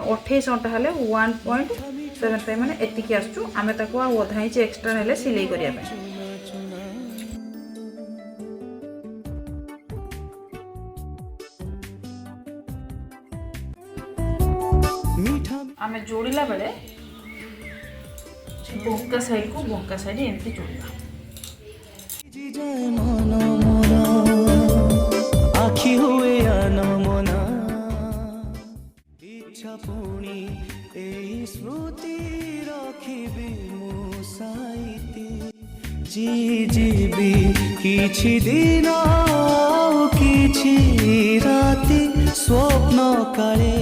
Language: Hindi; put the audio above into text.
अठाईस घंटा हेले 1.75 माने एतिकी आसचु आमे ताको अधा इंच एक्स्ट्रा नेले सिलाई करिया पे। आमे जोड़िला बेले बंका साइड को बंका साइड एमती जोड़िबा। आखी हुए अनमना इच्छा पुणी ए स्मृति रखिबी मो साइती जी जीबी किछि दिन किछि राति स्वप्न काले